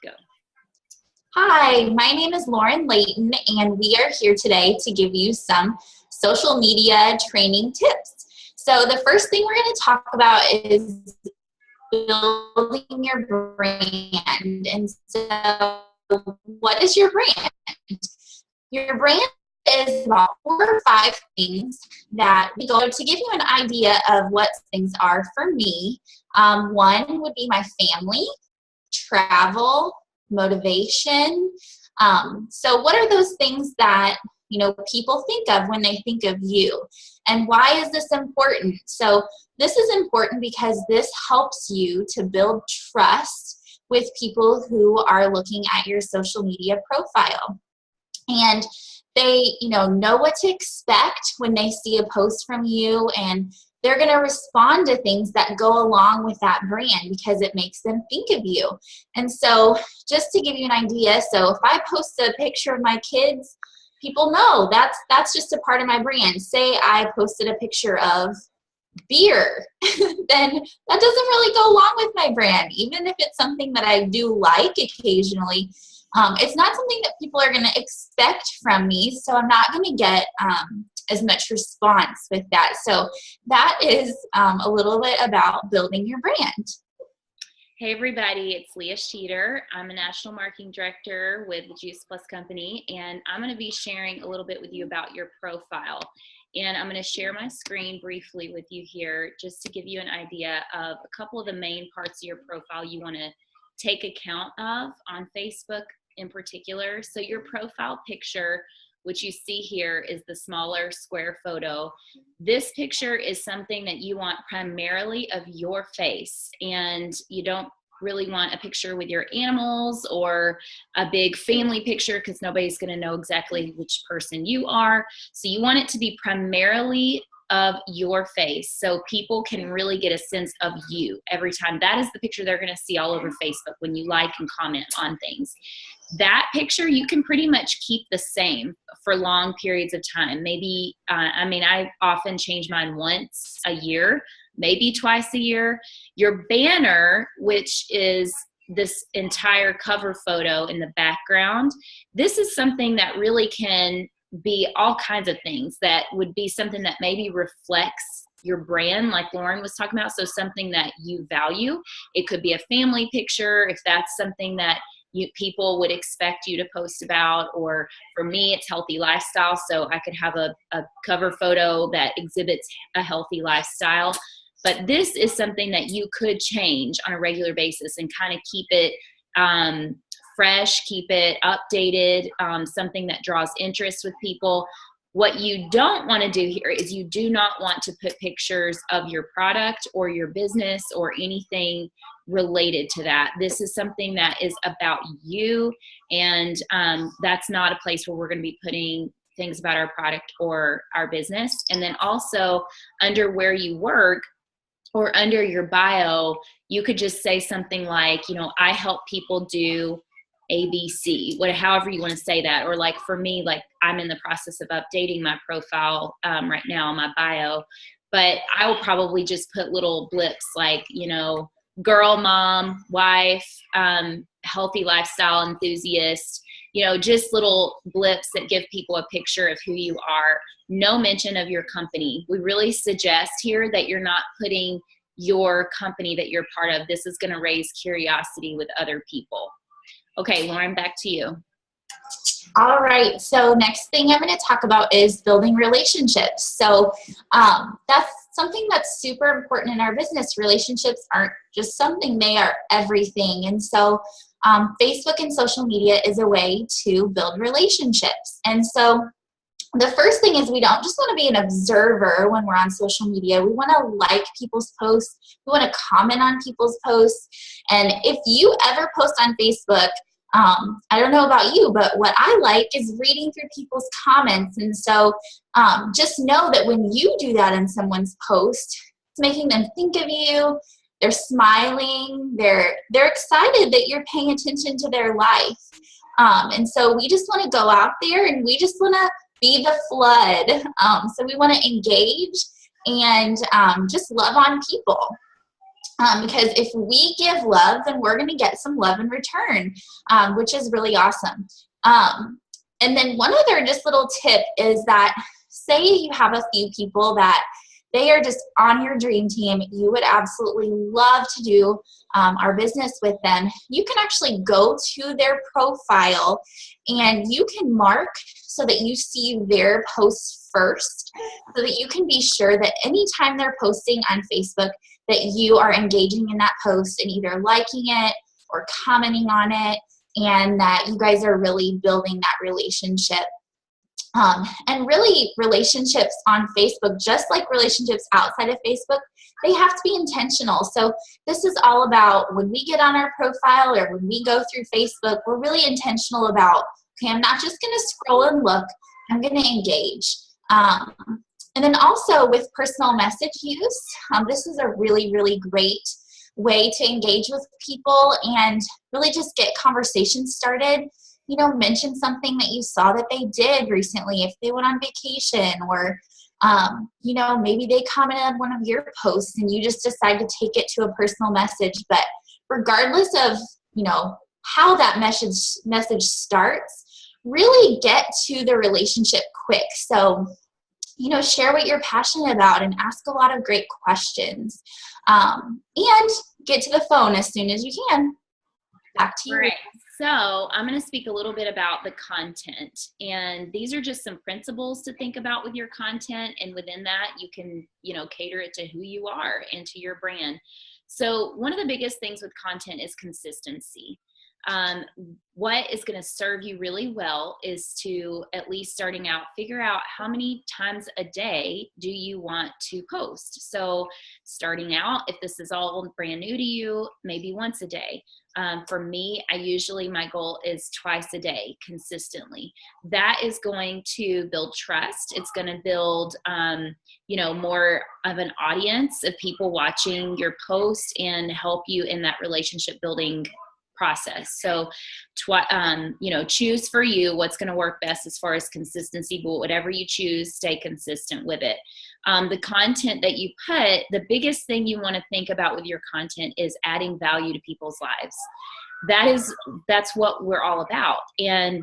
Go. Hi, my name is Lauren Layton, and we are here today to give you some social media training tips. So the first thing we're going to talk about is building your brand. And so what is your brand? Your brand is about 4 or 5 things that we go to give you an idea of what things are for me. One would be my family, travel, motivation. So what are those things that people think of when they think of you? And why is this important? So this is important because this helps you to build trust with people who are looking at your social media profile. And they, know what to expect when they see a post from you, and they're going to respond to things that go along with that brand because it makes them think of you. And so just to give you an idea, so if I post a picture of my kids, people know that's just a part of my brand. Say I posted a picture of beer, then that doesn't really go along with my brand, even if it's something that I do like occasionally. It's not something that people are going to expect from me, so I'm not going to get as much response with that. So that is a little bit about building your brand. Hey everybody, it's Leah Sheeter. I'm a National Marketing Director with the Juice Plus Company, and I'm going to be sharing a little bit with you about your profile. And I'm going to share my screen briefly with you here just to give you an idea of a couple of the main parts of your profile you want to take account of on Facebook in particular. So your profile picture, which you see here, is the smaller square photo. This picture is something that you want primarily of your face, and you don't really want a picture with your animals or a big family picture because nobody's going to know exactly which person you are. So you want it to be primarily of your face so people can really get a sense of you every time. That is the picture they're going to see all over Facebook when you like and comment on things. That picture you can pretty much keep the same for long periods of time. Maybe, I often change mine once a year, maybe twice a year. Your banner, which is this entire cover photo in the background, this is something that really can be all kinds of things. That would be something that maybe reflects your brand, like Lauren was talking about, so something that you value. It could be a family picture if that's something that people would expect you to post about, or for me it's healthy lifestyle, so I could have a cover photo that exhibits a healthy lifestyle. But this is something that you could change on a regular basis and kind of keep it fresh, keep it updated, something that draws interest with people. What you don't want to do here is you do not want to put pictures of your product or your business or anything related to that. This is something that is about you, and that's not a place where we're going to be putting things about our product or our business. And then also under where you work or under your bio, you could just say something like, I help people do ABC, however you want to say that. Or like for me, like I'm in the process of updating my profile right now, my bio, but I will probably just put little blips like, girl, mom, wife, healthy lifestyle enthusiast, just little blips that give people a picture of who you are. No mention of your company. We really suggest here that you're not putting your company that you're part of. This is going to raise curiosity with other people. Okay, Lauren, back to you. All right, so next thing I'm going to talk about is building relationships. So that's something that's super important in our business. Relationships aren't just something, they are everything. And so Facebook and social media is a way to build relationships. And so the first thing is we don't just want to be an observer when we're on social media. We want to like people's posts. We want to comment on people's posts. And if you ever post on Facebook, I don't know about you, but what I like is reading through people's comments. And so just know that when you do that in someone's post, it's making them think of you. They're smiling. They're excited that you're paying attention to their life. And so we just want to go out there and we just want to be the flood. So we want to engage and just love on people. Because if we give love, then we're going to get some love in return, which is really awesome. And then one other just little tip is that, say you have a few people that they are just on your dream team, you would absolutely love to do our business with them. You can actually go to their profile and you can mark so that you see their posts first, so that you can be sure that anytime they're posting on Facebook that you are engaging in that post and either liking it or commenting on it, and that you guys are really building that relationship. And really, relationships on Facebook, just like relationships outside of Facebook, they have to be intentional. So this is all about when we get on our profile or when we go through Facebook, we're really intentional about, okay, I'm not just going to scroll and look, I'm going to engage. And then also with personal message use, this is a really, really great way to engage with people and really just get conversations started. You know, mention something that you saw that they did recently, if they went on vacation, or, you know, maybe they commented on one of your posts and you just decide to take it to a personal message. But regardless of, you know, how that message starts, really get to the relationship quick. So, you know, share what you're passionate about and ask a lot of great questions, and get to the phone as soon as you can. Back to you. All right. So I'm going to speak a little bit about the content, and these are just some principles to think about with your content, and within that you can, you know, cater it to who you are and to your brand. So one of the biggest things with content is consistency. What is going to serve you really well is to, at least starting out, figure out how many times a day do you want to post. So starting out, if this is all brand new to you, maybe once a day. For me, my goal is twice a day consistently. That is going to build trust. It's going to build, you know, more of an audience of people watching your post and help you in that relationship building process. So, you know, choose for you what's going to work best as far as consistency, but whatever you choose, stay consistent with it. The content that you put, the biggest thing you want to think about with your content is adding value to people's lives. That's what we're all about. And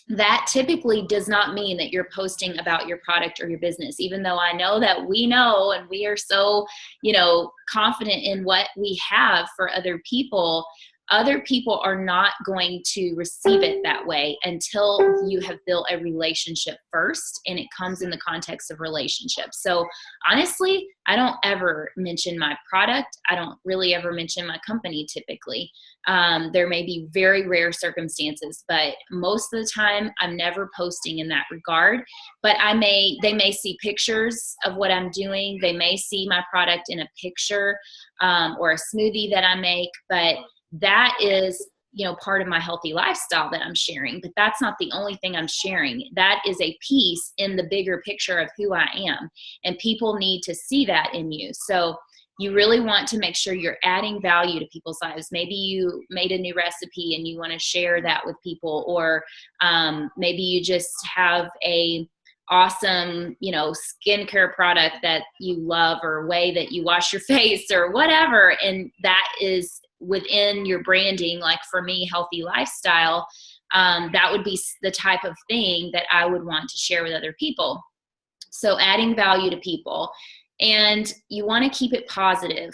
that typically does not mean that you're posting about your product or your business, even though I know that we know and we are so, you know, confident in what we have for other people. Other people are not going to receive it that way until you have built a relationship first, and it comes in the context of relationships. So honestly, I don't ever mention my product. I don't really ever mention my company typically. There may be very rare circumstances, but most of the time I'm never posting in that regard. But they may see pictures of what I'm doing. They may see my product in a picture, or a smoothie that I make, but that is, you know, part of my healthy lifestyle that I'm sharing, but that's not the only thing I'm sharing. That is a piece in the bigger picture of who I am, and people need to see that in you. So you really want to make sure you're adding value to people's lives. Maybe you made a new recipe and you want to share that with people, or maybe you just have a awesome, you know, skincare product that you love, or way that you wash your face, or whatever, and that is within your branding. Like for me, healthy lifestyle, that would be the type of thing that I would want to share with other people. So adding value to people, and you want to keep it positive.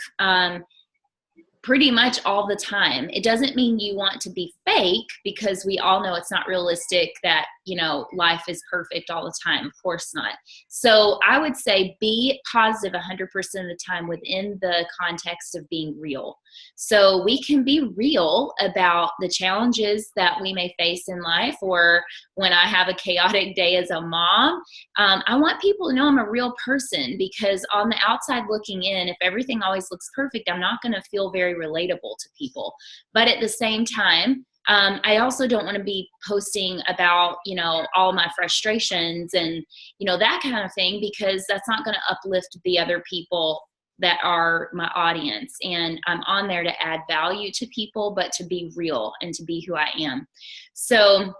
Pretty much all the time. It doesn't mean you want to be fake, because we all know it's not realistic that, you know, life is perfect all the time. Of course not. So I would say be positive 100% of the time within the context of being real. So we can be real about the challenges that we may face in life, or when I have a chaotic day as a mom. I want people to know I'm a real person, because on the outside looking in, if everything always looks perfect, I'm not going to feel very relatable to people. But at the same time, I also don't want to be posting about, you know, all my frustrations and, you know, that kind of thing, because that's not going to uplift the other people that are my audience. And I'm on there to add value to people, but to be real and to be who I am. So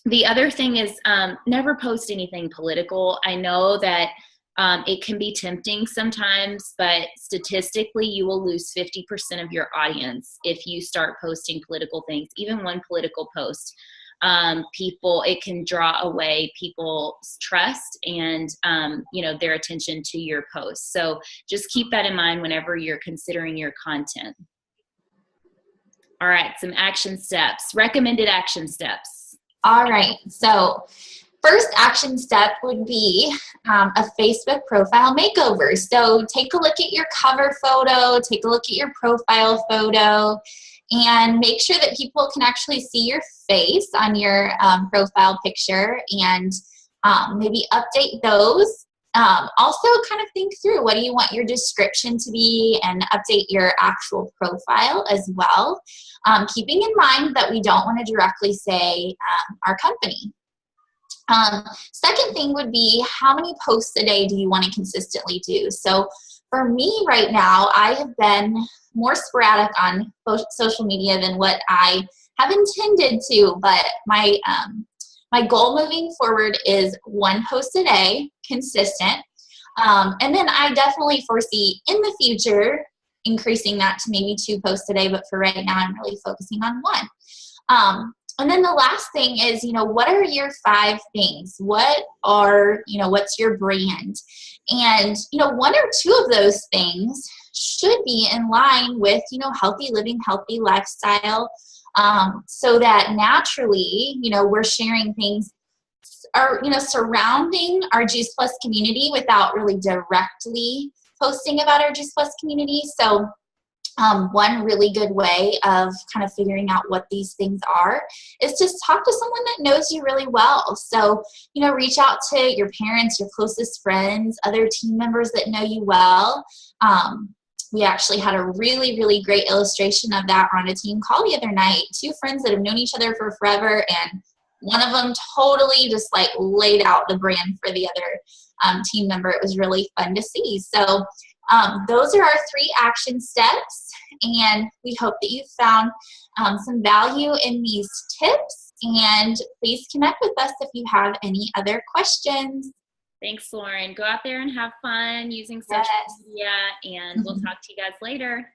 the other thing is, never post anything political. I know that It can be tempting sometimes, but statistically, you will lose 50% of your audience if you start posting political things. Even one political post, it can draw away people's trust and, their attention to your post. So just keep that in mind whenever you're considering your content. All right, some action steps, recommended action steps. All right, so first action step would be a Facebook profile makeover. So take a look at your cover photo, take a look at your profile photo, and make sure that people can actually see your face on your profile picture, and maybe update those. Also kind of think through, what do you want your description to be, and update your actual profile as well. Keeping in mind that we don't want to directly say our company. Second thing would be, how many posts a day do you want to consistently do? So for me right now, I have been more sporadic on social media than what I have intended to, but my goal moving forward is 1 post a day, consistent. And then I definitely foresee in the future increasing that to maybe 2 posts a day, but for right now, I'm really focusing on 1. And then the last thing is, what are your 5 things? What's your brand? And, 1 or 2 of those things should be in line with, healthy living, healthy lifestyle, so that naturally, we're sharing things surrounding our Juice Plus community without really directly posting about our Juice Plus community. So one really good way of kind of figuring out what these things are is to talk to someone that knows you really well. So, reach out to your parents, your closest friends, other team members that know you well. We actually had a really, really great illustration of that on a team call the other night. 2 friends that have known each other for forever, and one of them totally just laid out the brand for the other team member. It was really fun to see. So those are our 3 action steps, and we hope that you found some value in these tips, and please connect with us if you have any other questions. Thanks, Lauren. Go out there and have fun using social media, and we'll talk to you guys later.